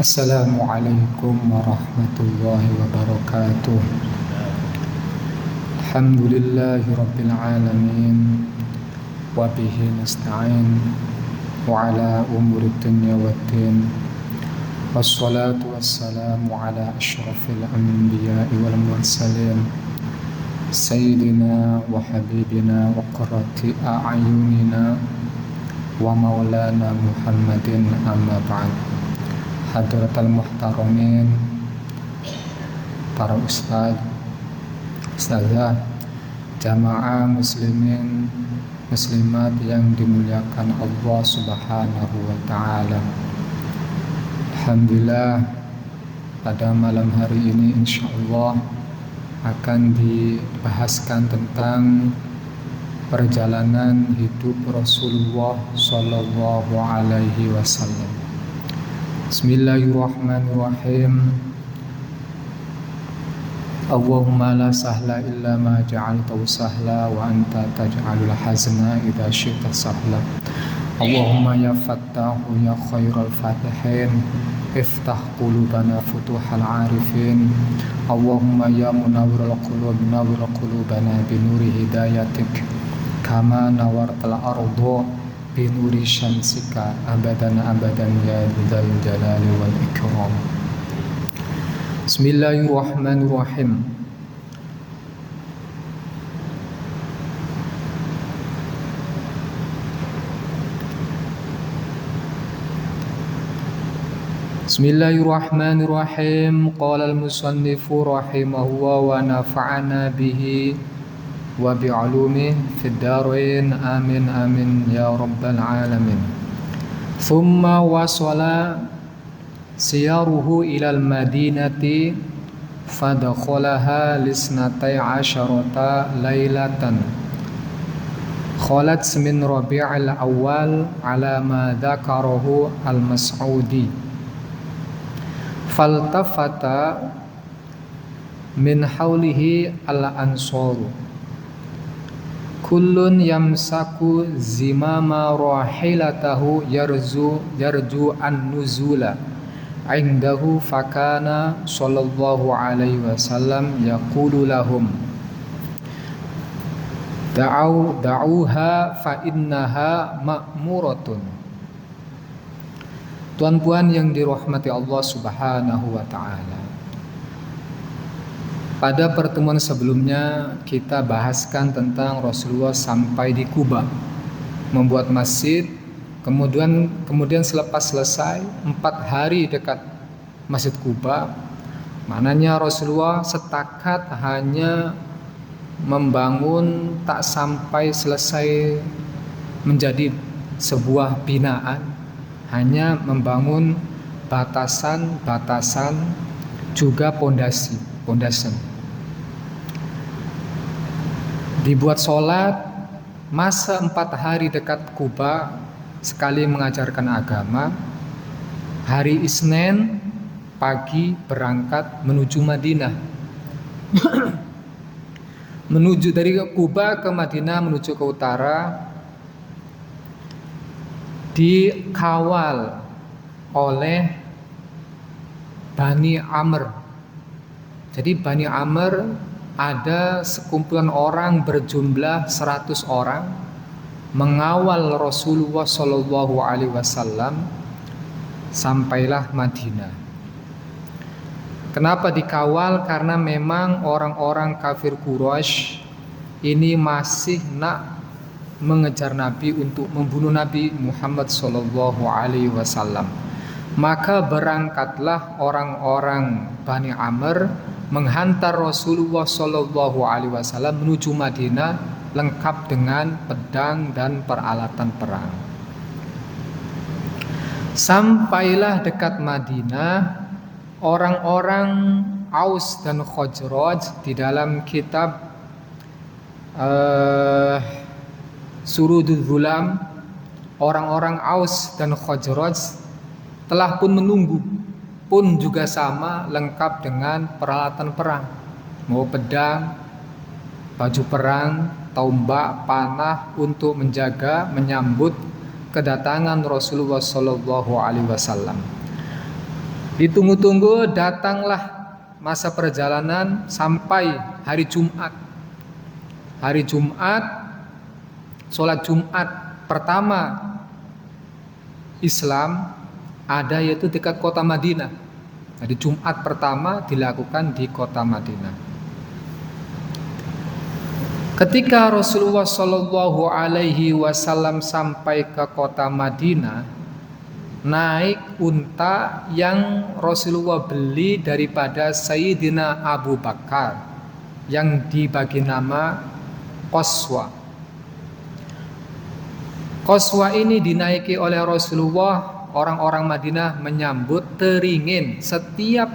Assalamualaikum warahmatullahi wabarakatuh. Alhamdulillahi rabbil alamin, wa bihi nasta'in wa ala umuri dunya waddin. Wassalatu wassalamu ala asyrafil anbiya'i wal mursalin, sayyidina wa habibina wa qurrati a'yunina wa maulana Muhammadin, amma ba'd. Hadratal muhtaramin, para ustaz, ustazah, jamaah muslimin, muslimat yang dimuliakan Allah Subhanahu wa ta'ala. Alhamdulillah, pada malam hari ini insyaallah akan dibahaskan tentang perjalanan hidup Rasulullah sallallahu alaihi wasallam. Bismillahirrahmanirrahim. Allahumma la sahla illa ma ja'altahu sahla wa anta taj'alul hazna idza syi'ta sahla. Allahumma ya fattahu ya khairal fatihin, iftah qulubana futuhal arifin. Allahumma ya munawwirul qulub nawwir qulubana binuri hidayatik kama nawartal ardu binuri syamsika abadan abadan ya dzal jalali wal ikram. Bismillahirrahmanirrahim. Bismillahirrahmanirrahim. Qala al-musannifu rahimahullah wa nafa'ana bihi wa bi'ulumihi fid darain amin amin ya rabbal alamin. Thumma wasala siyaruhu ilal madinati fadakhalaha lisnatai asyarata laylatan khalat min rabi'il awal ala ma dzakarahu al-mas'udi faltafata min haulihi al-ansaru kullun yamsaku zimama rahilatahu yarju an-nuzula indahu fakana sallallahu alaihi wasallam yaqulu lahum da'uha fa innaha ma'muratun. Tuan-puan yang dirahmati Allah Subhanahu wa ta'ala, pada pertemuan sebelumnya kita bahaskan tentang Rasulullah sampai di Kuba, membuat masjid, kemudian selepas selesai 4 hari dekat Masjid Kuba, mananya Rasulullah setakat hanya membangun tak sampai selesai menjadi sebuah binaan, hanya membangun batasan juga pondasi. Dibuat sholat, masa 4 hari dekat Kuba sekali mengajarkan agama. Hari Isnin pagi berangkat menuju Madinah. Menuju dari Kuba ke Madinah, menuju ke utara, dikawal oleh Bani Amr. Jadi Bani Amr ada sekumpulan orang berjumlah 100 orang mengawal Rasulullah sallallahu alaihi wasallam sampailah Madinah. Kenapa dikawal? Karena memang orang-orang kafir Quraisy ini masih nak mengejar Nabi untuk membunuh Nabi Muhammad sallallahu alaihi wasallam. Maka berangkatlah orang-orang Bani Amr menghantar Rasulullah sallallahu alaihi wasallam menuju Madinah lengkap dengan pedang dan peralatan perang. Sampailah dekat Madinah, orang-orang Aus dan Khazraj di dalam kitab Surudul Zulam, orang-orang Aus dan Khazraj telah pun menunggu, pun juga sama lengkap dengan peralatan perang, mau pedang, baju perang, tombak, panah untuk menjaga, menyambut kedatangan Rasulullah sallallahu alaihi wasallam. Ditunggu-tunggu, datanglah masa perjalanan sampai hari Jumat. Hari Jumat, sholat Jumat pertama Islam ada yaitu dekat kota Madinah. Jadi Jumat pertama dilakukan di kota Madinah. Ketika Rasulullah Shallallahu Alaihi Wasallam sampai ke kota Madinah, naik unta yang Rasulullah beli daripada Sayyidina Abu Bakar yang dibagi nama Qaswa. Qaswa ini dinaiki oleh Rasulullah. Orang-orang Madinah menyambut teringin setiap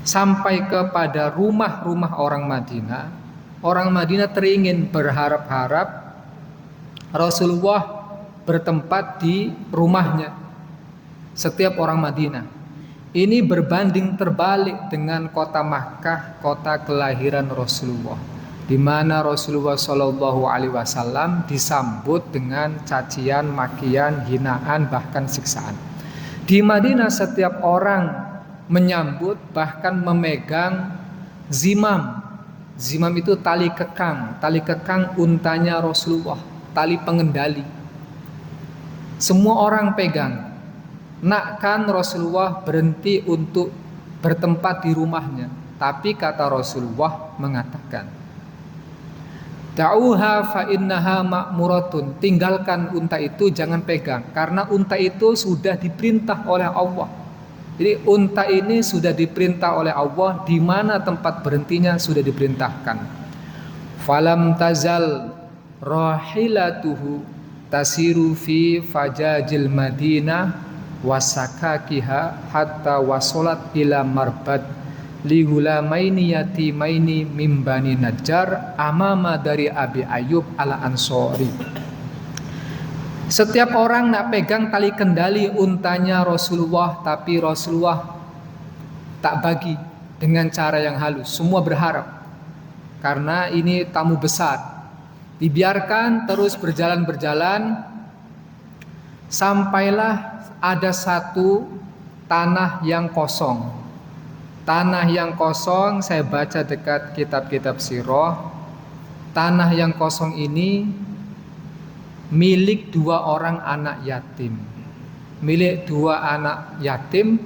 sampai kepada rumah-rumah orang Madinah. Orang Madinah teringin berharap-harap Rasulullah bertempat di rumahnya. Setiap orang Madinah. Ini berbanding terbalik dengan kota Makkah, kota kelahiran Rasulullah, di mana Rasulullah Shallallahu Alaihi Wasallam disambut dengan cacian, makian, hinaan, bahkan siksaan. Di Madinah setiap orang menyambut, bahkan memegang zimam. Zimam itu tali kekang untanya Rasulullah, tali pengendali. Semua orang pegang. Nakkan Rasulullah berhenti untuk bertempat di rumahnya, tapi kata Rasulullah mengatakan, "Da'uha fa innaha ma'muratun." Tinggalkan unta itu, jangan pegang, karena unta itu sudah diperintah oleh Allah. Jadi unta ini sudah diperintah oleh Allah, di mana tempat berhentinya sudah diperintahkan. Falam tazal rahilatuhu tasiru fi fajajil Madinah wasakakiha hatta wasolat ila marbad ligulamaini yatimaini mimbani Najjar amama dari Abi Ayyub al-Ansori. Setiap orang nak pegang tali kendali untanya Rasulullah, tapi Rasulullah tak bagi dengan cara yang halus. Semua berharap karena ini tamu besar. Dibiarkan terus berjalan sampailah ada satu tanah yang kosong. Tanah yang kosong, saya baca dekat kitab-kitab sirah. Tanah yang kosong ini milik dua orang anak yatim. Milik dua anak yatim,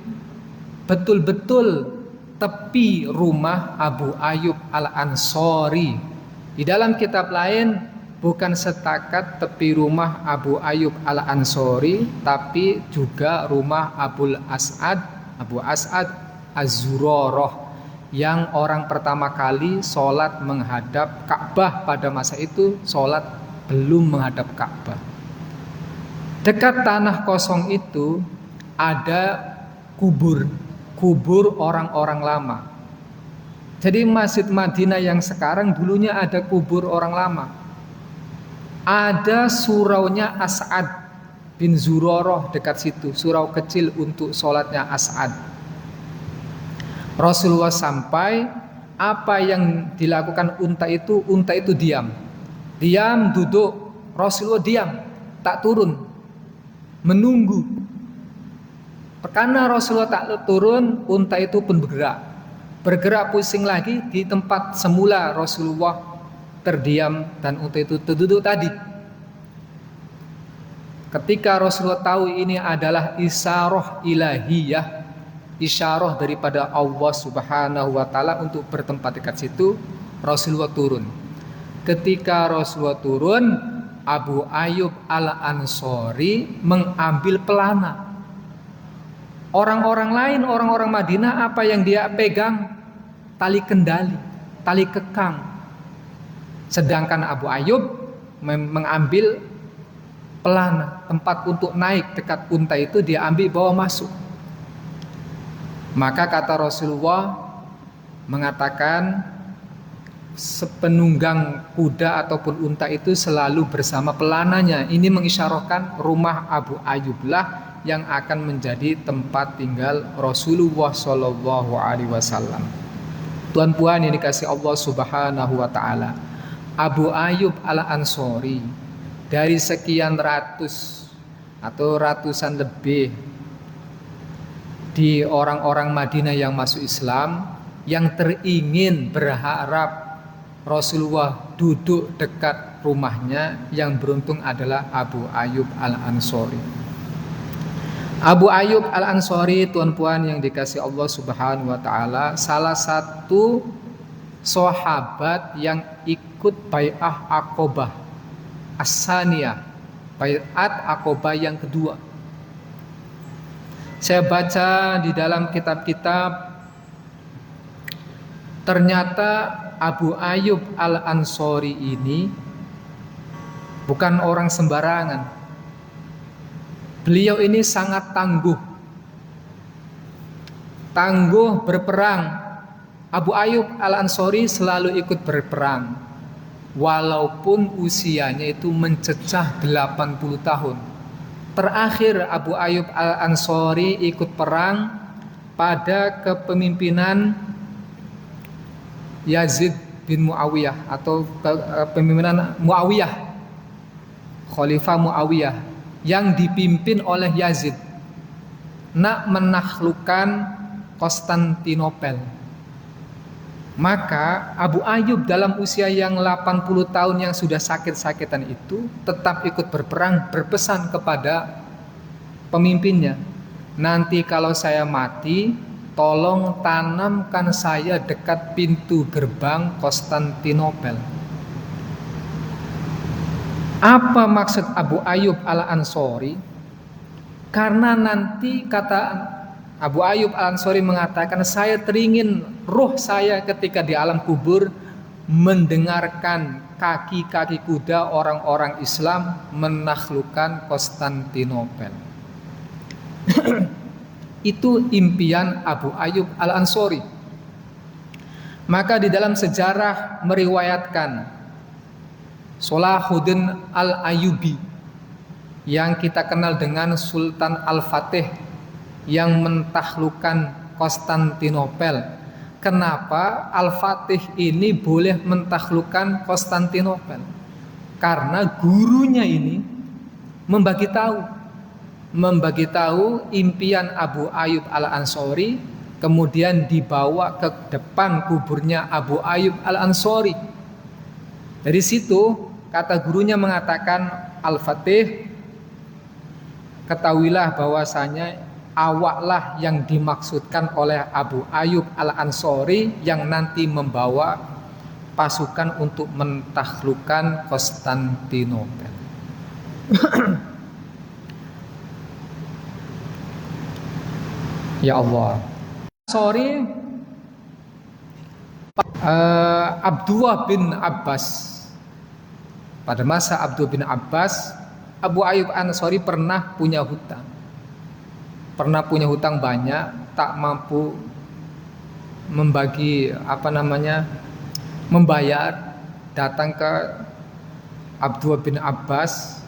betul-betul tepi rumah Abu Ayyub al-Ansori. Di dalam kitab lain bukan setakat tepi rumah Abu Ayyub al-Ansori, tapi juga rumah Abu As'ad Az-Zurarah, yang orang pertama kali sholat menghadap Ka'bah pada masa itu, sholat belum menghadap Ka'bah. Dekat tanah kosong itu ada kubur orang-orang lama. Jadi Masjid Madinah yang sekarang dulunya ada kubur orang lama. Ada suraunya As'ad bin Zurarah dekat situ, surau kecil untuk sholatnya As'ad. Rasulullah sampai, apa yang dilakukan unta itu diam duduk. Rasulullah diam, tak turun, menunggu. Karena Rasulullah tak turun, unta itu pun bergerak pusing lagi di tempat semula Rasulullah terdiam dan unta itu terduduk tadi. Ketika Rasulullah tahu ini adalah isyarah ilahiyah, isyarah daripada Allah Subhanahu wa taala untuk bertempat dekat situ, Rasulullah turun. Ketika Rasulullah turun, Abu Ayyub al-Ansori mengambil pelana. Orang-orang lain, orang-orang Madinah, apa yang dia pegang? Tali kendali, tali kekang. Sedangkan Abu Ayyub mengambil pelana, tempat untuk naik dekat unta itu dia ambil bawa masuk. Maka kata Rasulullah mengatakan, sepenunggang kuda ataupun unta itu selalu bersama pelananya. Ini mengisyarahkan rumah Abu Ayyub lah yang akan menjadi tempat tinggal Rasulullah Shallallahu Alaihi Wasallam. Tuan-puan yang dikasih Allah Subhanahu Wa Taala, Abu Ayyub al-Ansori dari sekian ratus atau ratusan lebih di orang-orang Madinah yang masuk Islam, yang teringin berharap Rasulullah duduk dekat rumahnya, yang beruntung adalah Abu Ayyub Al-Ansori. Abu Ayyub Al-Ansori, tuan-puan yang dikasihi Allah Subhanahu wa taala, salah satu sahabat yang ikut bai'ah Aqobah As-Saniyah, bai'at Aqobah yang kedua. Saya baca di dalam kitab-kitab, ternyata Abu Ayyub Al-Ansori ini bukan orang sembarangan. Beliau ini sangat tangguh berperang. Abu Ayyub Al-Ansori selalu ikut berperang, walaupun usianya itu mencecah 80 tahun. Terakhir Abu Ayyub Al-Ansori ikut perang pada kepemimpinan Yazid bin Muawiyah, atau kepemimpinan Muawiyah, Khalifah Muawiyah, yang dipimpin oleh Yazid nak menaklukkan Konstantinopel. Maka Abu Ayyub dalam usia yang 80 tahun yang sudah sakit-sakitan itu tetap ikut berperang, berpesan kepada pemimpinnya, nanti kalau saya mati, tolong tanamkan saya dekat pintu gerbang Konstantinopel. Apa maksud Abu Ayyub Al-Ansori? Karena nanti, kata Abu Ayyub Al-Ansori mengatakan, saya teringin ruh saya ketika di alam kubur mendengarkan kaki-kaki kuda orang-orang Islam menaklukkan Konstantinopel. Itu impian Abu Ayyub Al-Ansori. Maka di dalam sejarah meriwayatkan Salahuddin Al-Ayyubi, yang kita kenal dengan Sultan Al-Fatih, yang mentaklukkan Konstantinopel. Kenapa Al-Fatih ini boleh mentaklukkan Konstantinopel? Karena gurunya ini membagi tahu impian Abu Ayyub Al-Ansori, kemudian dibawa ke depan kuburnya Abu Ayyub Al-Ansori. Dari situ kata gurunya mengatakan, Al-Fatih, ketahuilah bahwasanya awaklah yang dimaksudkan oleh Abu Ayyub Al-Ansori yang nanti membawa pasukan untuk mentaklukkan Konstantinopel. Ya Allah. Abdullah bin Abbas. Pada masa Abdullah bin Abbas, Abu Ayyub Al-Ansori pernah punya hutang banyak, tak mampu membayar, datang ke Abdullah bin Abbas,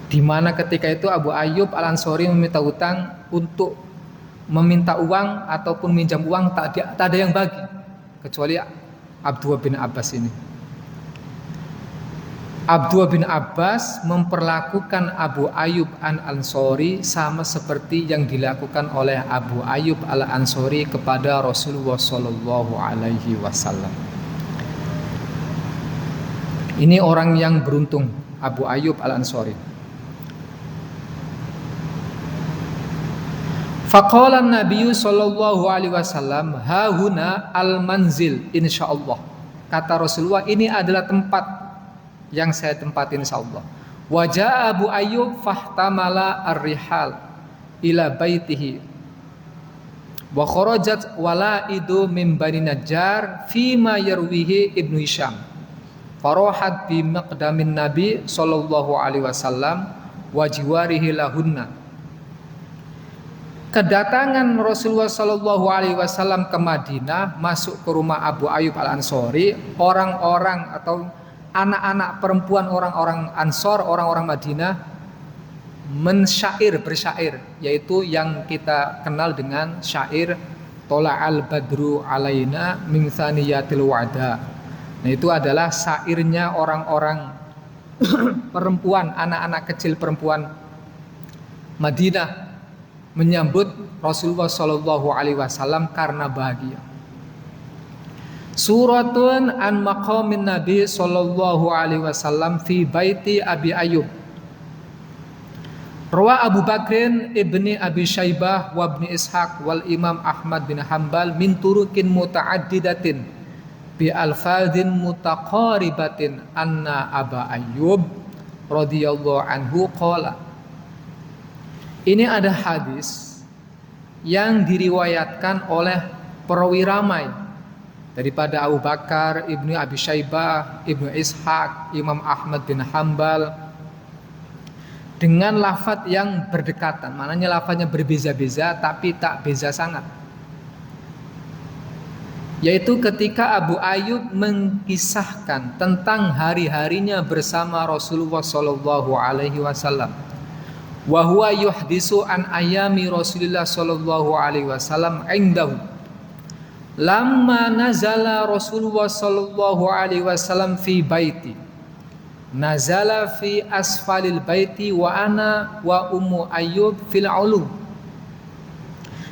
di mana ketika itu Abu Ayyub Al-Ansori meminta hutang, untuk meminta uang ataupun minjam uang tak ada yang bagi kecuali Abdullah bin Abbas ini. Abdullah bin Abbas memperlakukan Abu Ayyub Al-Ansori sama seperti yang dilakukan oleh Abu Ayyub Al-Ansori kepada Rasulullah Shallallahu Alaihi Wasallam. Ini orang yang beruntung, Abu Ayyub Al-Ansori. Faqala Nabi Shallallahu Alaihi Wasallam, hahuna al-manzil insyaallah. Kata Rasulullah, ini adalah tempat yang saya tempatin insyaallah. Wajah Abu Ayyub fahtamala ar-rihal ila baitihi wa kharajat walaidu min Bani Najjar fima yarwihi Ibnu Hisham farahat bi maqdamin Nabi sallallahu alaihi wasallam wa jiwarihi lahunna. Kedatangan Rasulullah sallallahu alaihi wasallam ke Madinah, masuk ke rumah Abu Ayyub Al-Ansori, orang-orang atau anak-anak perempuan orang-orang Ansor, orang-orang Madinah bersyair, yaitu yang kita kenal dengan syair Tola'al Badru Alaina min Thaniyatil Wa'da. Nah, itu adalah syairnya orang-orang perempuan, anak-anak kecil perempuan Madinah menyambut Rasulullah Shallallahu Alaihi Wasallam karena bahagia. Suratun an maqamin Nabi Shallallahu Alaihi Wasallam fi baiti Abi Ayyub. Rawa Abu Bakrin ibni Abi Syaibah wa ibni Ishaq wal Imam Ahmad bin Hanbal min turukin muta'addidatin bi alfadhin mutaqaribatin anna Aba Ayyub radhiyallahu anhu qala. Ini ada hadis yang diriwayatkan oleh perawi ramai daripada Abu Bakar, Ibnu Abi Syaibah, Ibnu Ishaq, Imam Ahmad bin Hanbal dengan lafaz yang berdekatan. Maknanya lafaznya berbeza-beza tapi tak beza sangat. Yaitu ketika Abu Ayyub mengkisahkan tentang hari-harinya bersama Rasulullah sallallahu alaihi wasallam. Wa huwa yuhdisu an ayami Rasulullah sallallahu alaihi wasallam indahu. Lamma nazala Rasulullah sallallahu alaihi wasallam fi baiti. Nazala fi asfalil baiti wa ana wa ummu Ayyub fil ulu.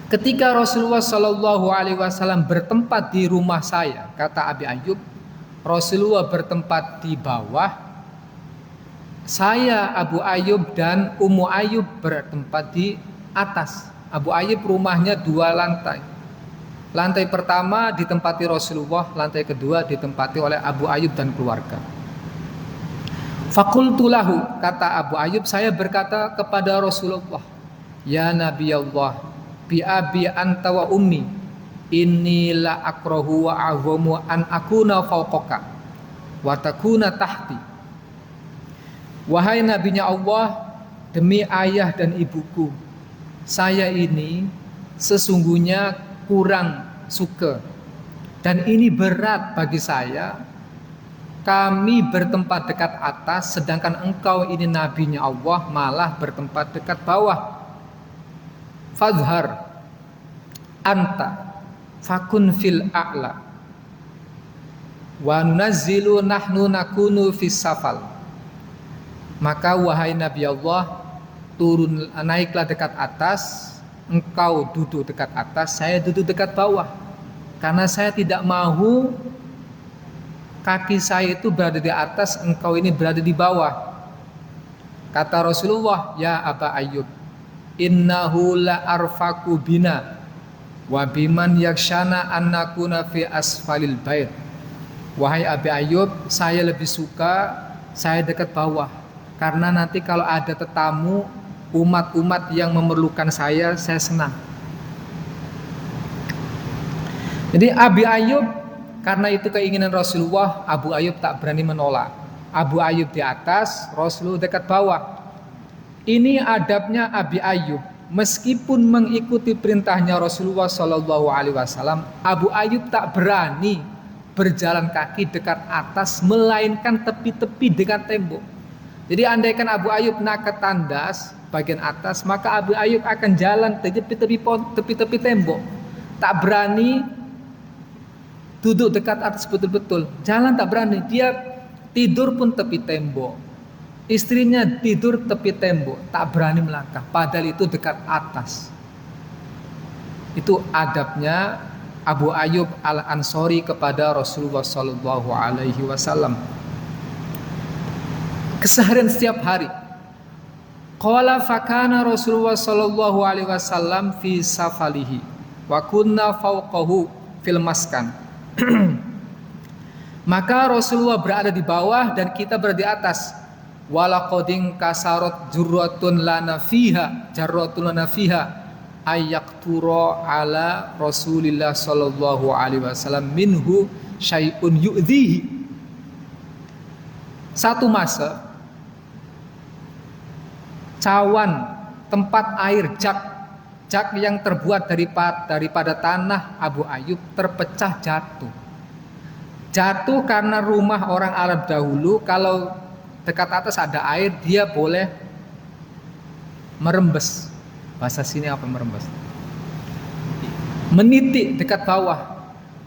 Ketika Rasulullah sallallahu alaihi wasallam bertempat di rumah saya, kata Abi Ayyub, Rasulullah bertempat di bawah, saya Abu Ayyub dan Ummu Ayyub bertempat di atas. Abu Ayyub rumahnya 2 lantai. Lantai pertama ditempati Rasulullah, lantai kedua ditempati oleh Abu Ayyub dan keluarga. Fakultu lahu, kata Abu Ayyub, saya berkata kepada Rasulullah, ya Nabi Allah, bi abi anta wa ummi, inni la akrahu wa aghamu an akuna fawqaka wa takuna tahti. Wahai nabinya Allah, demi ayah dan ibuku, saya ini sesungguhnya kurang suka dan ini berat bagi saya. Kami bertempat dekat atas, sedangkan engkau ini nabinya Allah malah bertempat dekat bawah. Fadhar anta fakun fil a'la wa nunazzilu nahnu nakunu fis safal. Maka wahai Nabi Allah, naiklah dekat atas, engkau duduk dekat atas, saya duduk dekat bawah. Karena saya tidak mahu kaki saya itu berada di atas, engkau ini berada di bawah. Kata Rasulullah, ya Aba Ayyub, innahu la arfaku bina wa biman yakshana an nakuna fi asfalil bait. Wahai Abi Ayyub, saya lebih suka saya dekat bawah, karena nanti kalau ada tetamu, umat-umat yang memerlukan saya senang. Jadi Abi Ayyub, karena itu keinginan Rasulullah, Abu Ayyub tak berani menolak. Abu Ayyub di atas, Rasulullah dekat bawah. Ini adabnya Abi Ayyub. Meskipun mengikuti perintahnya Rasulullah Shallallahu Alaihi Wasallam, Abu Ayyub tak berani berjalan kaki dekat atas, melainkan tepi-tepi dekat tembok. Jadi andaikan Abu Ayyub nak ke tandas bagian atas, maka Abu Ayyub akan jalan tepi-tepi tembok. Tak berani duduk dekat atas betul-betul, jalan tak berani. Dia tidur pun tepi tembok, istrinya tidur tepi tembok, tak berani melangkah, padahal itu dekat atas. Itu adabnya Abu Ayyub Al-Ansori kepada Rasulullah Sallallahu Alaihi Wasallam. Keseharian setiap hari. Qala fakana Rasulullah Sallallahu Alaihi Wasallam fi safalihi wa kunna fawqahu fil maskan. Maka Rasulullah berada di bawah dan kita berada di atas. Walaqadin kasarot jurratun lana fiha ayakturo ala Rasulillah sallallahu alaihi wasallam minhu syai'un yu'dhihi. Satu masa cawan tempat air jak yang terbuat daripada tanah Abu Ayyub terpecah jatuh karena rumah orang Arab dahulu kalau dekat atas ada air dia boleh merembes. Bahasa sini apa merembes? Menitik dekat bawah.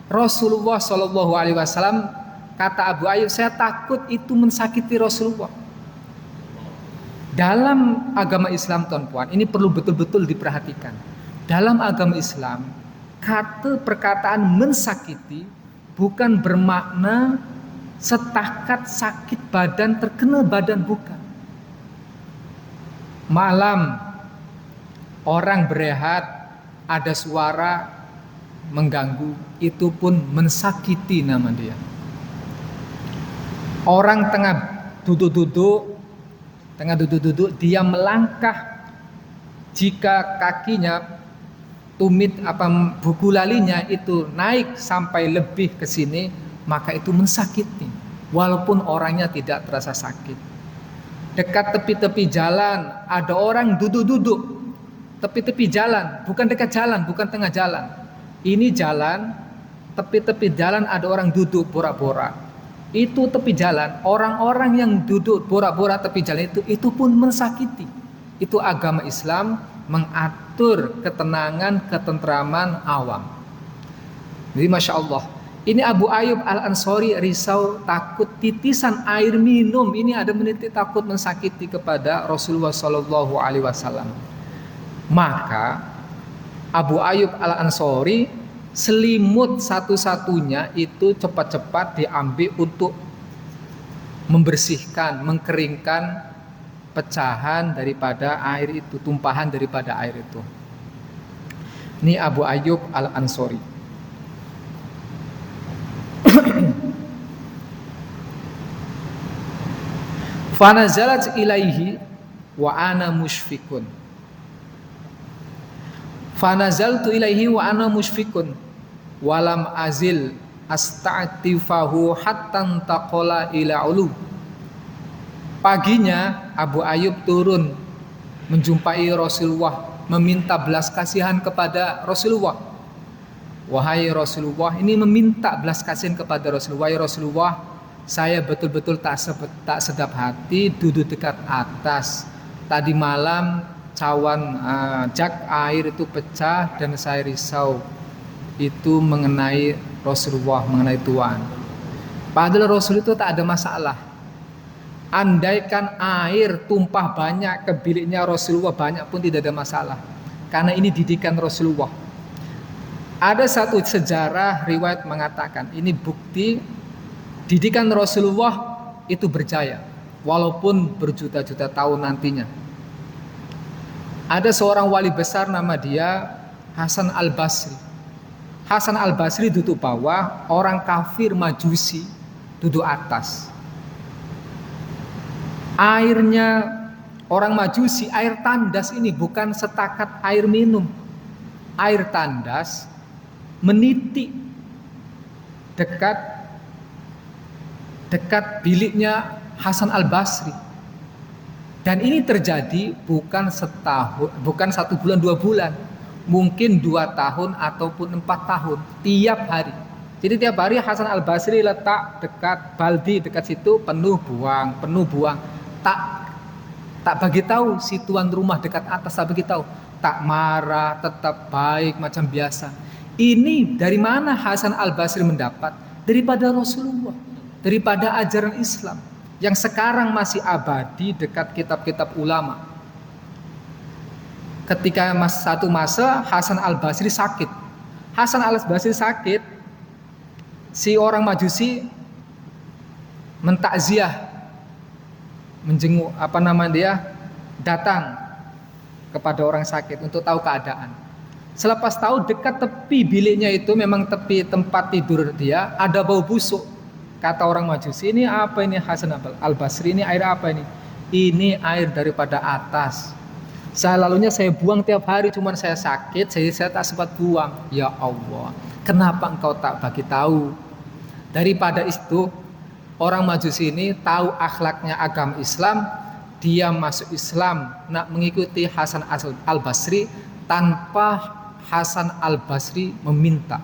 Rasulullah Shallallahu Alaihi Wasallam, kata Abu Ayyub, saya takut itu mensakiti Rasulullah. Dalam agama Islam tuan-puan, ini perlu betul-betul diperhatikan. Dalam agama Islam, perkataan mensakiti bukan bermakna setakat sakit badan, terkena badan, bukan. Malam orang berehat, ada suara mengganggu, itu pun mensakiti nama dia. Orang tengah duduk-duduk, dia melangkah, jika kakinya tumit buku lalinya itu naik sampai lebih ke sini, maka itu mensakiti walaupun orangnya tidak terasa sakit. Dekat tepi-tepi jalan ada orang duduk-duduk, tepi-tepi jalan, bukan dekat jalan, bukan tengah jalan. Ini jalan, tepi-tepi jalan ada orang duduk borak-borak. Itu tepi jalan, orang-orang yang duduk borak-borak tepi jalan itu pun mensakiti. Itu agama Islam mengatur ketenangan, ketentraman awam. Jadi Masya Allah, ini Abu Ayyub Al-Ansori risau takut titisan air minum ini ada menitik, takut mensakiti kepada Rasulullah Shallallahu Alaihi Wasallam. Maka Abu Ayyub Al-Ansori selimut satu-satunya itu cepat-cepat diambil untuk membersihkan, mengkeringkan pecahan daripada air itu, tumpahan daripada air itu. Ini Abu Ayyub Al-Ansori. Fanazalat ilaihi wa ana musyfikun. Fanazaltu ilaihi wa ana musyfikun walam azil asta'tifahu hatta taqala ila ulu. Paginya Abu Ayyub turun menjumpai Rasulullah, meminta belas kasihan kepada Rasulullah. Wahai Rasulullah, ini meminta belas kasihan kepada Rasulullah. Wahai Rasulullah, saya betul-betul tak sedap hati duduk dekat atas. Tadi malam cawan jak air itu pecah dan saya risau itu mengenai Rasulullah, mengenai Tuhan. Padahal Rasul itu tak ada masalah. Andaikan air tumpah banyak ke biliknya Rasulullah banyak pun tidak ada masalah, karena ini didikan Rasulullah. Ada satu sejarah riwayat mengatakan ini bukti didikan Rasulullah itu berjaya walaupun berjuta-juta tahun nantinya. Ada seorang wali besar nama dia Hasan Al-Basri. Hasan Al-Basri duduk bawah, orang kafir Majusi duduk atas. Airnya orang Majusi, air tandas ini bukan setakat air minum. Air tandas menitik dekat biliknya Hasan Al-Basri. Dan ini terjadi bukan setahun, bukan 1 bulan 2 bulan, mungkin 2 tahun ataupun 4 tahun tiap hari. Jadi tiap hari Hasan Al-Basri letak dekat baldi dekat situ, penuh buang. Tak bagi tahu si tuan rumah dekat atas, tak bagi tahu, tak marah, tetap baik macam biasa. Ini dari mana Hasan Al-Basri mendapat? Daripada Rasulullah, daripada ajaran Islam yang sekarang masih abadi dekat kitab-kitab ulama. Ketika satu masa Hasan Al-Basri sakit. Hasan Al-Basri sakit, si orang Majusi mentakziah, menjenguk datang kepada orang sakit untuk tahu keadaan. Selepas tahu dekat tepi biliknya itu memang tepi tempat tidur dia ada bau busuk. Kata orang Majusi, ini apa ini Hasan Al-Basri, ini air apa ini? Ini air daripada atas. Lalunya saya buang tiap hari, cuman saya sakit, saya tak sempat buang. Ya Allah, kenapa engkau tak bagi tahu? Daripada itu, orang Majusi ini tahu akhlaknya agama Islam, dia masuk Islam, nak mengikuti Hasan Al-Basri tanpa Hasan Al-Basri meminta.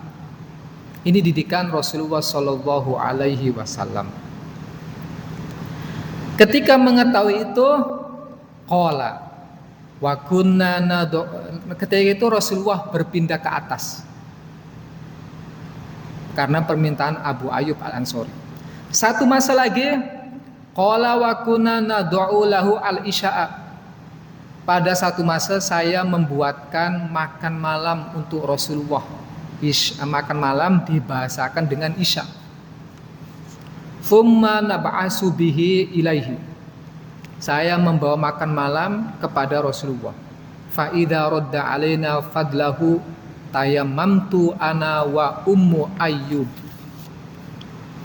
Ini didikan Rasulullah Shallallahu Alaihi Wasallam. Ketika mengetahui itu, qala wa kunna ketika itu Rasulullah berpindah ke atas karena permintaan Abu Ayyub Al-Ansori. Satu masa lagi, Qala wa kunna nad'u lahu al-isya'a. Pada satu masa saya membuatkan makan malam untuk Rasulullah. Makan malam dibahasakan dengan isya. Thumma nab'asu bihi ilaihi. Saya membawa makan malam kepada Rasulullah. Fa idza radda alaina fadlahu tayammamtu ana wa ummu ayyub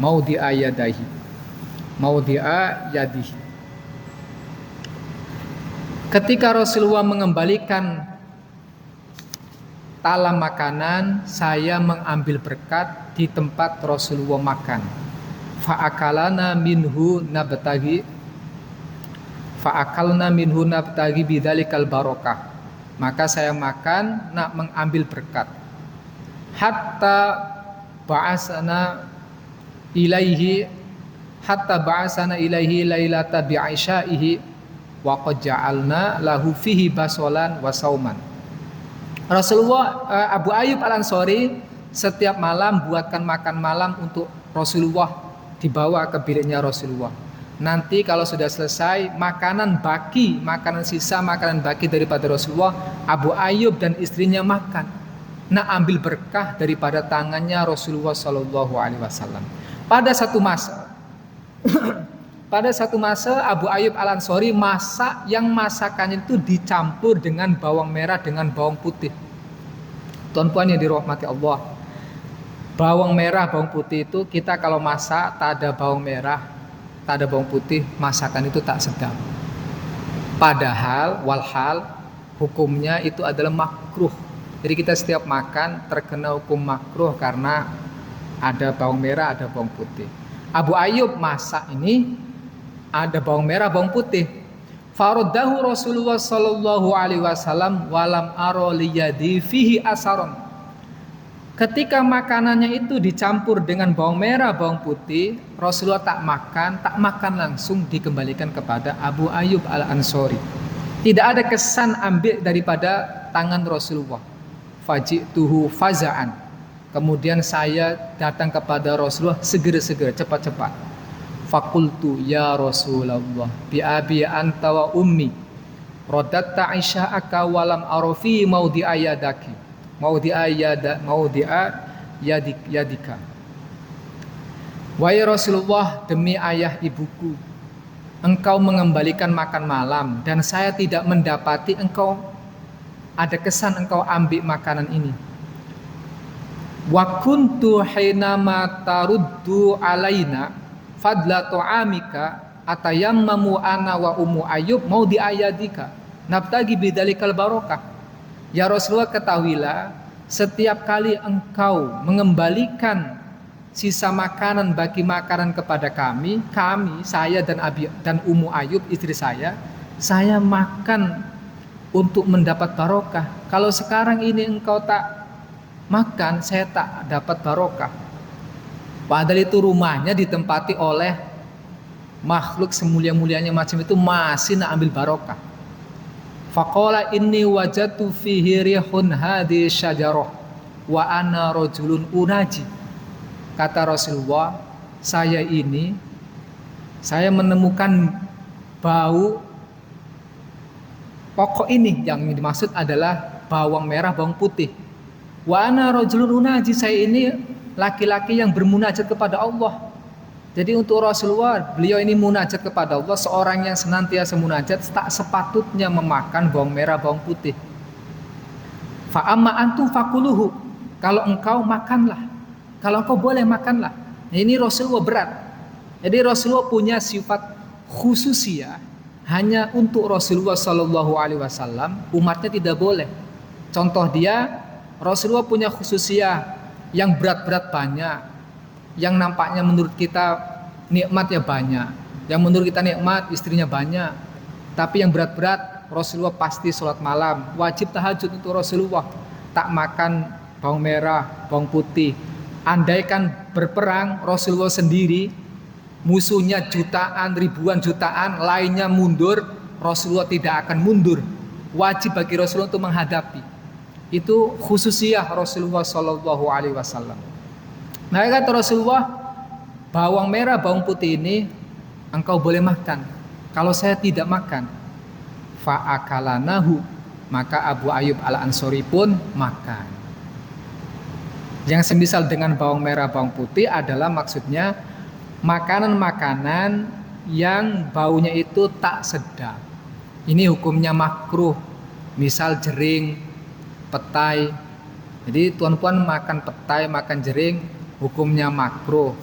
maudhi'a yadihi. Ketika Rasulullah mengembalikan talam makanan, saya mengambil berkat di tempat Rasulullah makan. Fa'akalna minhu nabtagi bidzalikal barokah. Maka saya makan nak mengambil berkat. Hatta ba'asana ilaihi lailata bi'aisyaihi wa qad ja'alna lahu fihi basolan wa sauman. Rasulullah, Abu Ayyub Al-Ansori setiap malam buatkan makan malam untuk Rasulullah, dibawa ke biliknya Rasulullah. Nanti kalau sudah selesai makanan sisa makanan baki daripada Rasulullah, Abu Ayyub dan istrinya makan. Nak ambil berkah daripada tangannya Rasulullah Shallallahu Alaihi Wasallam. Pada satu masa Abu Ayyub Al-Ansori masak yang masakannya itu dicampur dengan bawang merah dengan bawang putih. Tuan-tuan yang dirahmati Allah, bawang merah bawang putih itu kita kalau masak tak ada bawang merah, tak ada bawang putih, masakan itu tak sedap. Padahal walhal hukumnya itu adalah makruh. Jadi kita setiap makan terkena hukum makruh karena ada bawang merah, ada bawang putih. Abu Ayyub masak ini ada bawang merah, bawang putih. Faraddahu Rasulullah sallallahu alaihi wasallam walam aro liyadi fihi asaron. Ketika makanannya itu dicampur dengan bawang merah, bawang putih, Rasulullah tak makan langsung, dikembalikan kepada Abu Ayyub Al-Ansori. Tidak ada kesan ambil daripada tangan Rasulullah. Faji'tuhu faza'an. Kemudian saya datang kepada Rasulullah segera-segera, cepat-cepat. Fakultu ya Rasulullah bi abi anta wa ummi radatta isya'aka walam arafi maudhi'a yadika. Wahai Rasulullah, demi ayah ibuku, engkau mengembalikan makan malam dan saya tidak mendapati engkau ada kesan engkau ambil makanan ini. Wa kuntu hinama taruddu alaina fadla tu'amika atayammamu ana wa ummu ayyub maudhi'a yadika nabtagi bidzalikal barokah. Ya Rasulullah, ketahuilah, setiap kali engkau mengembalikan sisa makanan bagi makanan kepada kami, saya dan Ummu Ayyub istri saya makan untuk mendapat barokah. Kalau sekarang ini engkau tak makan, saya tak dapat barokah. Padahal itu rumahnya ditempati oleh makhluk semulia-mulianya macam itu, masih nak ambil barokah. Faqala inni wajadtu fihi rihun hadhi syajarah wa ana rajulun unaji. Kata Rasulullah, saya menemukan bau pokok ini, yang dimaksud adalah bawang merah, bawang putih. Wa ana rajulun unaji, saya ini laki-laki yang bermunajat kepada Allah. Jadi untuk Rasulullah, beliau ini munajat kepada Allah, seorang yang senantiasa munajat, tak sepatutnya memakan bawang merah, bawang putih. Fa amma antum fakuluhu, kalau engkau makanlah, kalau engkau boleh makanlah. Ini Rasulullah berat. Jadi Rasulullah punya sifat khususiyah, hanya untuk Rasulullah Shallallahu Alaihi Wasallam, umatnya tidak boleh. Contoh dia, Rasulullah punya khususiyah yang berat-berat banyak, yang nampaknya menurut kita nikmatnya banyak, yang menurut kita nikmat istrinya banyak, tapi yang berat-berat Rasulullah pasti sholat malam, wajib tahajud untuk Rasulullah, tak makan bawang merah, bawang putih. Andaikan berperang Rasulullah sendiri, musuhnya jutaan, ribuan jutaan, lainnya mundur, Rasulullah tidak akan mundur. Wajib bagi Rasulullah untuk menghadapi. Itu khususiyah Rasulullah Shallallahu Alaihi Wasallam. Nah, kata Rasulullah, bawang merah, bawang putih ini engkau boleh makan. Kalau saya tidak makan, fa'akalanahu, maka Abu Ayyub Al-Ansori pun makan. Yang semisal dengan bawang merah, bawang putih adalah maksudnya makanan-makanan yang baunya itu tak sedap. Ini hukumnya makruh. Misal jering, petai. Jadi tuan-puan makan petai, makan jering, hukumnya makruh.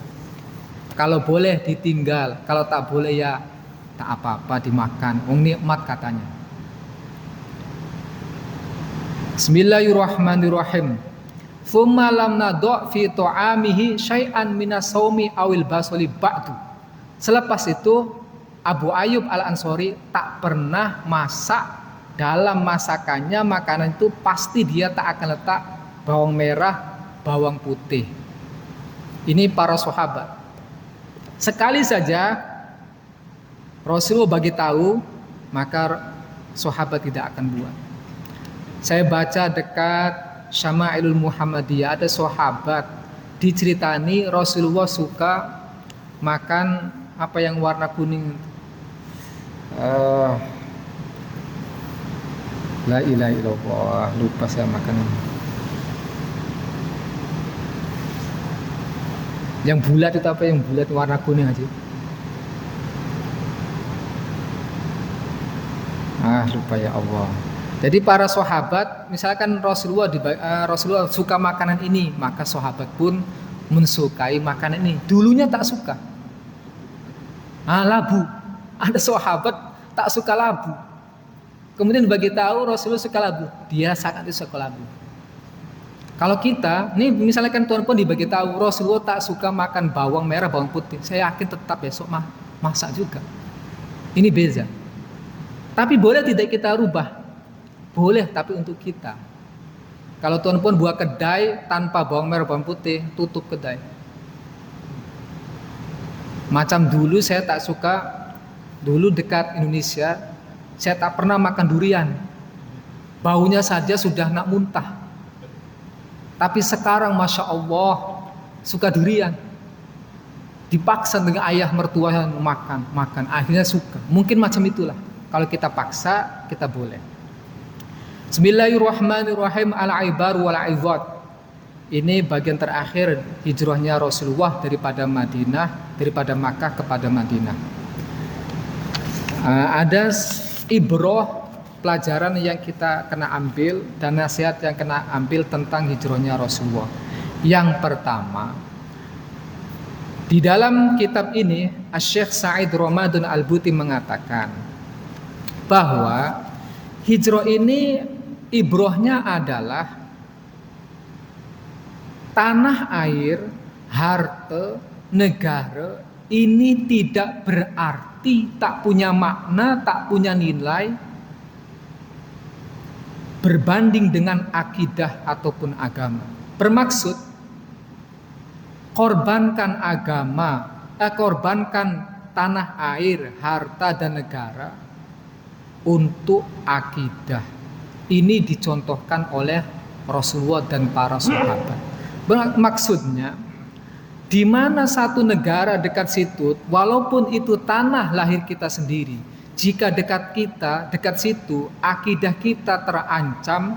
Kalau boleh ditinggal, kalau tak boleh ya tak apa-apa dimakan. Nikmat katanya. Bismillahirrahmanirrahim. Tsumma lam nadu' fi ta'amihi syai'an minas saumi awil basoli ba'du. Selepas itu Abu Ayyub Al-Ansori tak pernah masak. Dalam masakannya makanan itu pasti dia tak akan letak bawang merah, bawang putih. Ini para sahabat. Sekali saja Rasulullah bagi tahu, maka sahabat tidak akan buat. Saya baca dekat Syama'ilul Muhammadiyah, ada sahabat diceritani Rasulullah suka makan apa yang warna kuning. La ilaha illallah, lupa saya makanan. Yang bulat itu apa, yang bulat warna kuning aja? Lupa ya Allah. Jadi para sahabat, misalkan Rasulullah suka makanan ini, maka sahabat pun mensukai makanan ini. Dulunya tak suka. Labu. Ada sahabat tak suka labu. Kemudian bagi tahu Rasulullah suka labu, dia sangat suka labu. Kalau kita, nih misalnya kan tuan pun dibagi tahu Rasulullah tak suka makan bawang merah, bawang putih, saya yakin tetap besok masak juga. Ini beza. Tapi boleh tidak kita rubah? Boleh, tapi untuk kita. Kalau tuan pun buat kedai tanpa bawang merah, bawang putih, tutup kedai. Macam dulu saya tak suka, dulu dekat Indonesia, saya tak pernah makan durian. Baunya saja sudah nak muntah. Tapi sekarang Masya Allah suka durian. Dipaksa dengan ayah mertua yang makan. Akhirnya suka. Mungkin macam itulah. Kalau kita paksa, kita boleh. Bismillahirrahmanirrahim. Al-Ibar wal-Izad. Ini bagian terakhir hijrahnya Rasulullah daripada Makkah kepada Madinah. Ada ibrah, pelajaran yang kita kena ambil dan nasihat yang kena ambil tentang hijrahnya Rasulullah. Yang pertama, di dalam kitab ini Syekh Sa'id Ramadan Al-Buti mengatakan bahwa hijrah ini ibrahnya adalah tanah air, harta, negara ini tidak berarti, tak punya makna, tak punya nilai berbanding dengan akidah ataupun agama. Bermaksud korbankan agama, korbankan tanah air, harta dan negara untuk akidah. Ini dicontohkan oleh Rasulullah dan para sahabat. Maksudnya, di mana satu negara dekat situ, walaupun itu tanah lahir kita sendiri, jika dekat situ, akidah kita terancam,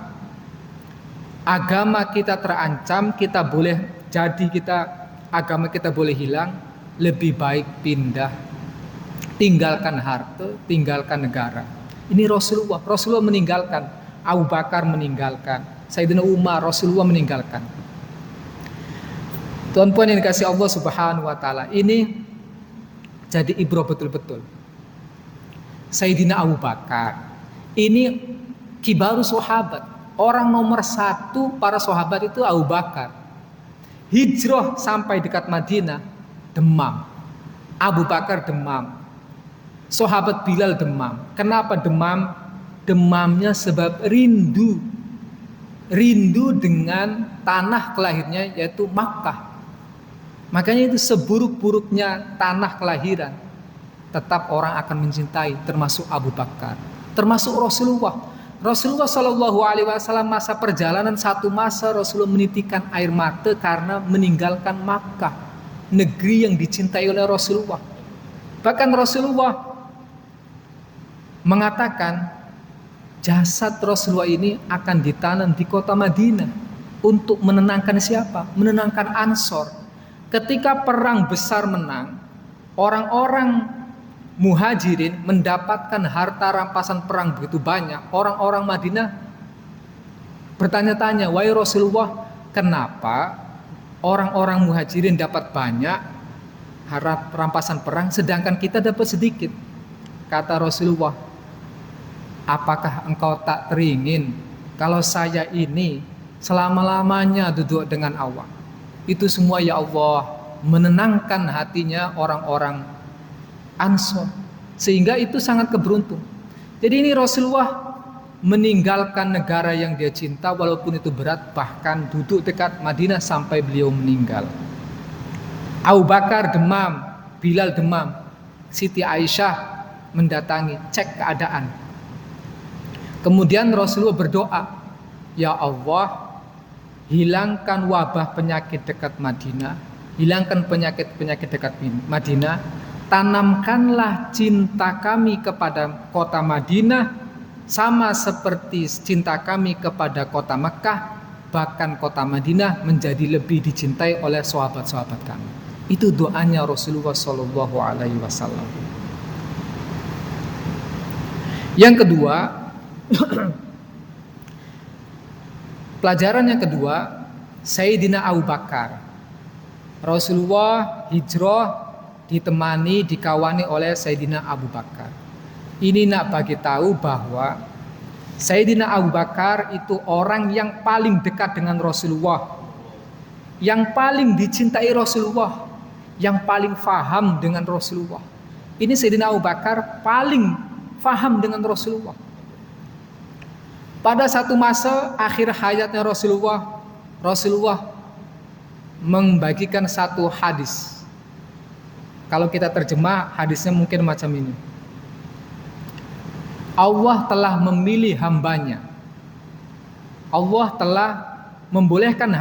agama kita terancam, agama kita boleh hilang, lebih baik pindah, tinggalkan harta, tinggalkan negara. Ini Rasulullah meninggalkan, Abu Bakar meninggalkan, Sayyidina Umar, Rasulullah meninggalkan. Tuan-puan yang dikasih Allah Subhanahu wa taala, ini jadi ibrah betul-betul. Sayyidina Abu Bakar ini kibaru sahabat, orang nomor satu para sahabat itu Abu Bakar. Hijrah sampai dekat Madinah demam, Abu Bakar demam, sahabat Bilal demam. Kenapa demam? Demamnya sebab rindu dengan tanah kelahirnya, yaitu Makkah. Makanya itu seburuk-buruknya tanah kelahiran, tetap orang akan mencintai, termasuk Abu Bakar, termasuk Rasulullah. Rasulullah Shallallahu Alaihi Wasallam masa perjalanan satu masa Rasulullah menitikan air mata karena meninggalkan Makkah, negeri yang dicintai oleh Rasulullah. Bahkan Rasulullah mengatakan jasad Rasulullah ini akan ditanam di kota Madinah untuk menenangkan siapa? Menenangkan Ansor. Ketika perang besar menang, orang-orang Muhajirin mendapatkan harta rampasan perang begitu banyak. Orang-orang Madinah bertanya-tanya, wahai Rasulullah, kenapa orang-orang Muhajirin dapat banyak harta rampasan perang sedangkan kita dapat sedikit? Kata Rasulullah, apakah engkau tak teringin kalau saya ini selama-lamanya duduk dengan Allah? Itu semua ya Allah menenangkan hatinya orang-orang Ansor, sehingga itu sangat keberuntung. Jadi ini Rasulullah meninggalkan negara yang dia cinta walaupun itu berat, bahkan duduk dekat Madinah sampai beliau meninggal. Abu Bakar demam, Bilal demam, Siti Aisyah mendatangi cek keadaan. Kemudian Rasulullah berdoa, ya Allah, hilangkan wabah penyakit dekat Madinah, hilangkan penyakit-penyakit dekat Madinah, tanamkanlah cinta kami kepada kota Madinah sama seperti cinta kami kepada kota Mekah, bahkan kota Madinah menjadi lebih dicintai oleh sahabat-sahabat kami. Itu doanya Rasulullah Shallallahu Alaihi Wasallam. Yang kedua, pelajaran yang kedua, Sayyidina Abu Bakar. Rasulullah hijrah ditemani, dikawani oleh Sayyidina Abu Bakar. Ini nak bagi tahu bahwa Sayyidina Abu Bakar itu orang yang paling dekat dengan Rasulullah, yang paling dicintai Rasulullah, yang paling faham dengan Rasulullah. Ini Sayyidina Abu Bakar paling faham dengan Rasulullah. Pada satu masa akhir hayatnya Rasulullah membagikan satu hadis. Kalau kita terjemah hadisnya mungkin macam ini. Allah telah memilih hambanya. Allah telah membolehkan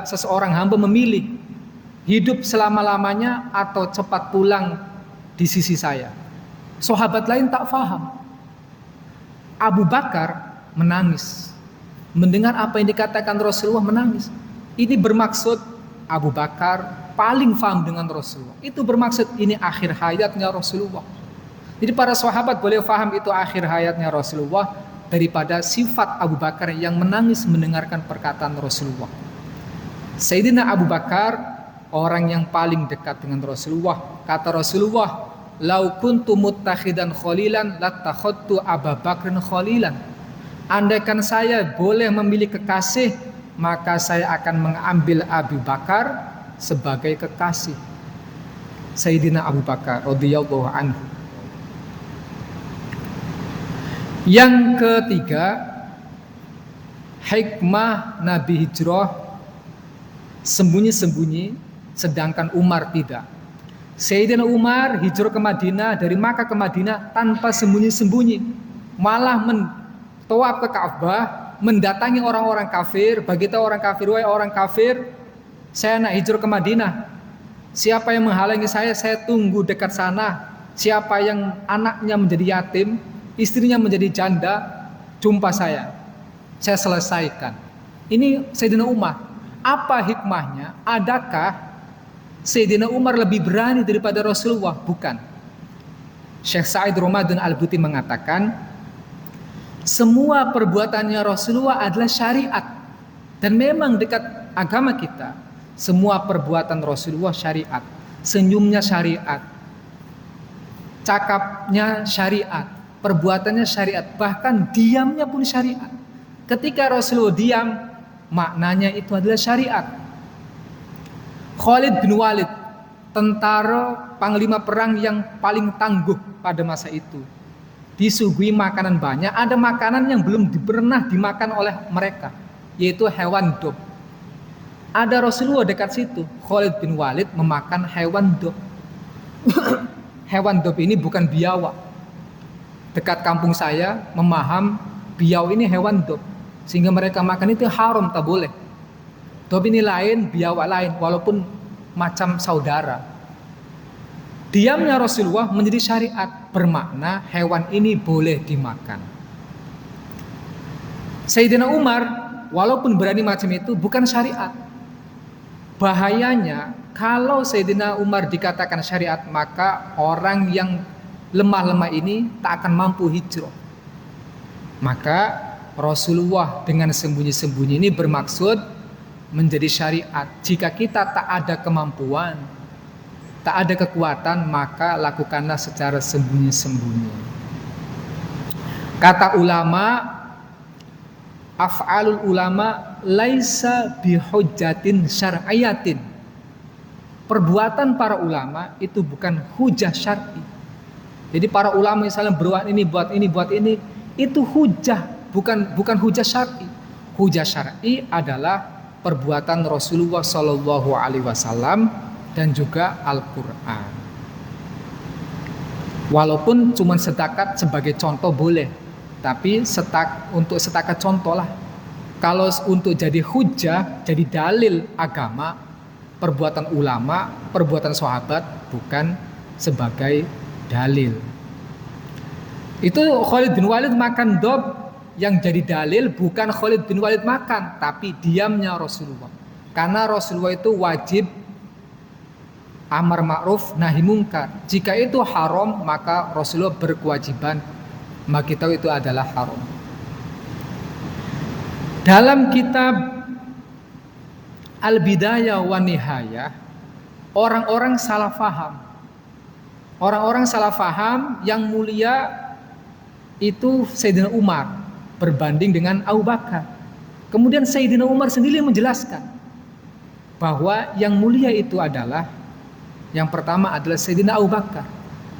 seseorang hamba memilih hidup selama-lamanya atau cepat pulang di sisi saya. Sahabat lain tak faham. Abu Bakar menangis. Mendengar apa yang dikatakan Rasulullah menangis. Ini bermaksud Abu Bakar paling faham dengan Rasulullah. Itu bermaksud ini akhir hayatnya Rasulullah. Jadi para sahabat boleh faham itu akhir hayatnya Rasulullah daripada sifat Abu Bakar yang menangis mendengarkan perkataan Rasulullah. Sayyidina Abu Bakar orang yang paling dekat dengan Rasulullah. Kata Rasulullah, "Lau kuntu muttakhidan khalilan lattakhadtu Abu Bakrin khalilan." Andaikan saya boleh memilih kekasih, maka saya akan mengambil Abu Bakar sebagai kekasih. Sayyidina Abu Bakar radhiyallahu anhu. Yang ketiga, hikmah Nabi hijrah sembunyi-sembunyi, sedangkan Umar tidak. Sayyidina Umar hijrah ke Madinah, dari Makkah ke Madinah tanpa sembunyi-sembunyi, malah tawaf ke Ka'bah, mendatangi orang-orang kafir, bagi tahu orang kafir, wahai orang kafir, saya nak hijrah ke Madinah. Siapa yang menghalangi saya tunggu dekat sana. Siapa yang anaknya menjadi yatim, istrinya menjadi janda, jumpa saya selesaikan. Ini Sayyidina Umar. Apa hikmahnya? Adakah Sayyidina Umar lebih berani daripada Rasulullah? Bukan. Syekh Sa'id Ramadan Al-Buti mengatakan, semua perbuatannya Rasulullah adalah syariat. Dan memang dekat agama kita, semua perbuatan Rasulullah syariat. Senyumnya syariat, cakapnya syariat, perbuatannya syariat, bahkan diamnya pun syariat. Ketika Rasulullah diam, maknanya itu adalah syariat. Khalid bin Walid, tentara panglima perang yang paling tangguh pada masa itu, disuguhi makanan banyak. Ada makanan yang belum pernah dimakan oleh mereka, yaitu hewan dob. Ada Rasulullah dekat situ. Khalid bin Walid memakan hewan dob. Hewan dob ini bukan biawak. Dekat kampung saya memaham biau ini hewan dob, sehingga mereka makan itu haram, tak boleh. Dob ini lain, biawak lain, walaupun macam saudara. Diamnya Rasulullah menjadi syariat, bermakna hewan ini boleh dimakan. Sayyidina Umar walaupun berani macam itu bukan syariat. Bahayanya kalau Sayyidina Umar dikatakan syariat, maka orang yang lemah-lemah ini tak akan mampu hijrah. Maka Rasulullah dengan sembunyi-sembunyi ini bermaksud menjadi syariat. Jika kita tak ada kemampuan, tak ada kekuatan, maka lakukanlah secara sembunyi-sembunyi. Kata ulama, af'alul ulama laisa bihujjatin syar'iyatin. Perbuatan para ulama itu bukan hujah syar'i. Jadi para ulama misalnya berbuat ini, buat ini, itu hujah, bukan hujah syar'i. Hujah syar'i adalah perbuatan Rasulullah Shallallahu Alaihi Wasallam dan juga Al-Quran. Walaupun cuma setakat sebagai contoh boleh, tapi untuk setakat contoh lah. Kalau untuk jadi hujah, jadi dalil agama, perbuatan ulama, perbuatan sahabat bukan sebagai dalil. Itu Khalid bin Walid makan dob, yang jadi dalil bukan Khalid bin Walid makan, tapi diamnya Rasulullah. Karena Rasulullah itu wajib amar ma'ruf nahi mungkar. Jika itu haram, maka Rasulullah berkewajiban bagi kita itu adalah haram. Dalam kitab Al-Bidayah wa Nihayah, orang-orang salah faham. Orang-orang salah faham yang mulia itu Sayyidina Umar berbanding dengan Abu Bakar. Kemudian Sayyidina Umar sendiri menjelaskan bahwa yang mulia itu adalah, yang pertama adalah Sayyidina Abu Bakar.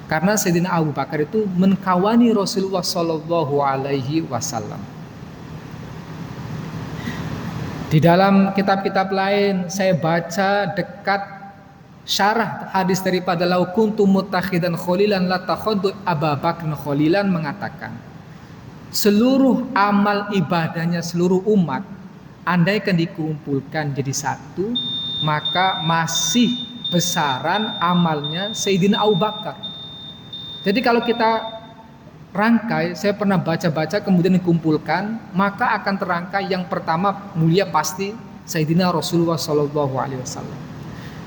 Karena Sayyidina Abu Bakar itu mengkawani Rasulullah Shallallahu Alaihi Wasallam. Di dalam kitab-kitab lain saya baca dekat syarah hadis daripada lau kuntu mutakhidan khalilan la takhaddu Abu Bakr khalilan mengatakan, seluruh amal ibadahnya seluruh umat andaikan dikumpulkan jadi satu, maka masih besaran amalnya Sayyidina Abu Bakar. Jadi kalau kita rangkai, saya pernah baca-baca kemudian dikumpulkan, maka akan terangkai yang pertama mulia pasti Sayyidina Rasulullah Shallallahu Alaihi Wasallam.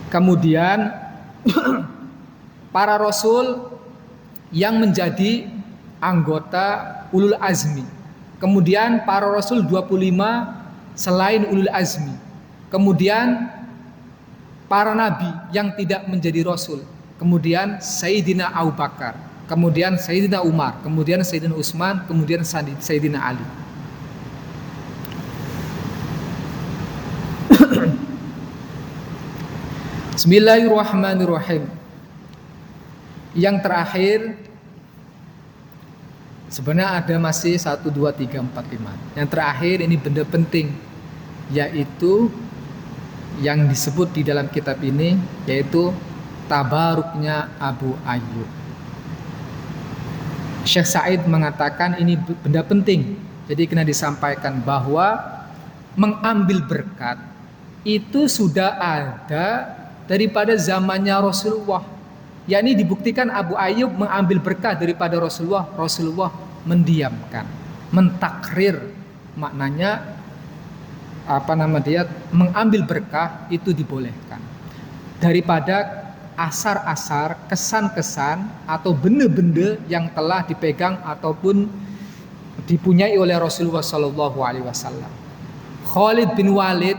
Kemudian para Rasul yang menjadi anggota ulul azmi. Kemudian para Rasul 25 selain ulul azmi. Kemudian para nabi yang tidak menjadi Rasul. Kemudian Sayyidina Abu Bakar, kemudian Sayyidina Umar, kemudian Sayyidina Utsman, kemudian Sayyidina Ali. Bismillahirrahmanirrahim. Yang terakhir, sebenarnya ada masih 1, 2, 3, 4, 5. Yang terakhir ini benda penting, yaitu yang disebut di dalam kitab ini, yaitu tabaruknya Abu Ayyub. Syekh Said mengatakan ini benda penting, jadi kena disampaikan bahwa mengambil berkat itu sudah ada daripada zamannya Rasulullah. Yakni dibuktikan Abu Ayyub mengambil berkah daripada Rasulullah. Rasulullah mendiamkan, mentakrir, maknanya mengambil berkah itu dibolehkan daripada asar-asar, kesan-kesan atau benda-benda yang telah dipegang ataupun dipunyai oleh Rasulullah Shallallahu Alaihi Wasallam. Khalid bin Walid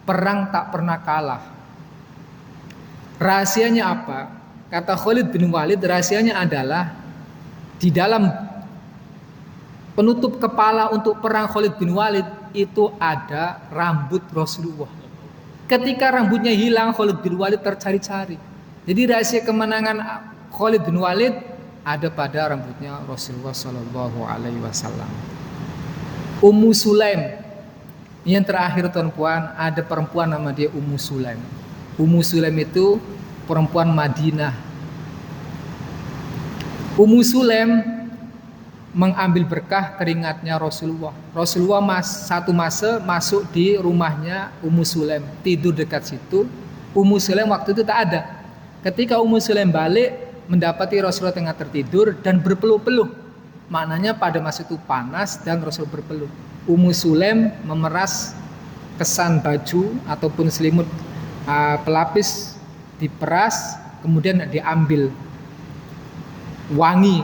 perang tak pernah kalah. Rahasianya apa? Kata Khalid bin Walid, rahasianya adalah di dalam penutup kepala untuk perang Khalid bin Walid itu ada rambut Rasulullah. Ketika rambutnya hilang, Khalid bin Walid tercari-cari. Jadi rahasia kemenangan Khalid bin Walid ada pada rambutnya Rasulullah Shallallahu Alaihi Wasallam. Ummu Sulaim, yang terakhir tuan-puan, ada perempuan nama dia Ummu Sulaim. Ummu Sulaim itu perempuan Madinah. Ummu Sulaim mengambil berkah keringatnya Rasulullah. Rasulullah satu masa masuk di rumahnya Ummu Sulaim, tidur dekat situ. Ummu Sulaim waktu itu tak ada. Ketika Ummu Sulaim balik, mendapati Rasulullah tengah tertidur dan berpeluh-peluh. Maknanya pada masa itu panas dan Rasul berpeluh. Ummu Sulaim memeras kesan baju ataupun selimut pelapis, diperas, kemudian diambil wangi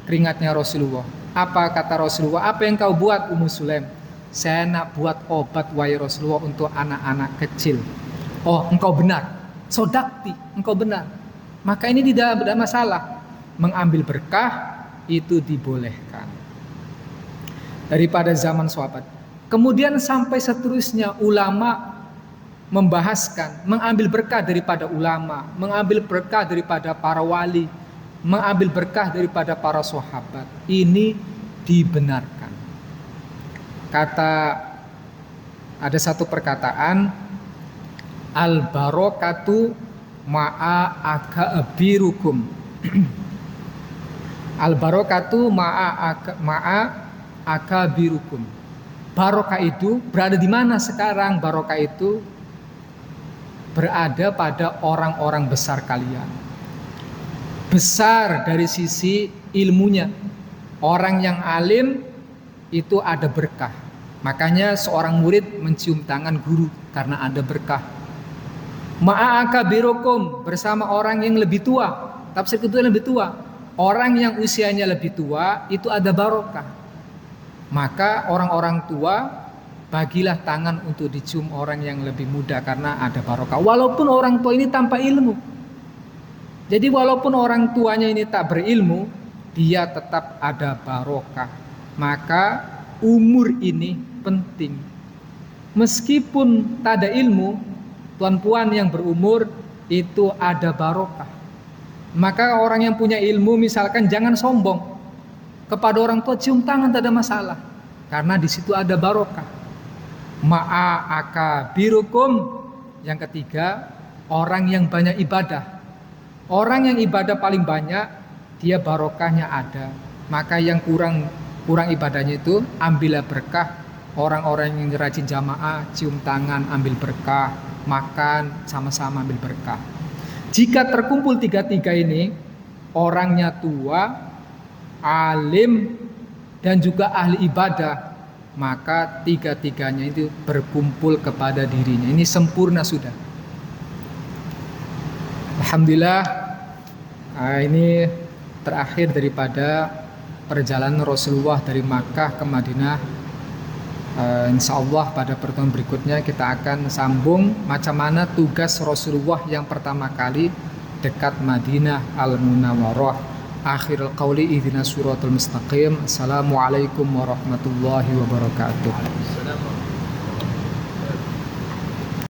keringatnya Rasulullah. Apa kata Rasulullah? Apa yang kau buat Ummu Sulaim? Saya nak buat obat wahai Rasulullah untuk anak-anak kecil. Oh, engkau benar. Sodakti, engkau benar. Maka ini tidak ada masalah. Mengambil berkah itu dibolehkan. Daripada zaman sahabat. Kemudian sampai seterusnya ulama membahaskan, mengambil berkah daripada ulama, mengambil berkah daripada para wali, mengambil berkah daripada para sahabat. Ini dibenarkan. Ada satu perkataan, al-barakatu ma'a akabirukum. Al-barakatu ma'a akabirukum. Barokah itu berada di mana sekarang? Barokah itu berada pada orang-orang besar kalian. Besar dari sisi ilmunya. Orang yang alim itu ada berkah. Makanya seorang murid mencium tangan guru karena ada berkah. Ma'akabirukum, bersama orang yang lebih tua. Tafsir kedua lebih tua. Orang yang usianya lebih tua itu ada barokah. Maka orang-orang tua bagilah tangan untuk dicium orang yang lebih muda karena ada barokah. Walaupun orang tua ini tanpa ilmu. Jadi walaupun orang tuanya ini tak berilmu, dia tetap ada barokah. Maka umur ini penting. Meskipun tak ada ilmu, tuan-puan yang berumur itu ada barokah. Maka orang yang punya ilmu misalkan jangan sombong. Kepada orang tua cium tangan tak ada masalah. Karena di situ ada barokah. Ma'akabirukum. Yang ketiga, orang yang banyak ibadah. Orang yang ibadah paling banyak, dia barokahnya ada. Maka yang kurang ibadahnya itu ambillah berkah. Orang-orang yang rajin jamaah, cium tangan, ambil berkah. Makan sama-sama ambil berkah. Jika terkumpul tiga-tiga ini, orangnya tua, alim, dan juga ahli ibadah, maka tiga-tiganya itu berkumpul kepada dirinya. Ini sempurna sudah. Alhamdulillah, ini terakhir daripada perjalanan Rasulullah dari Makkah ke Madinah. Insya Allah pada pertemuan berikutnya kita akan sambung macam mana tugas Rasulullah yang pertama kali dekat Madinah Al-Munawwarah. Akhirul qawli ihdinas siratal mustaqim. Assalamualaikum warahmatullahi wabarakatuh.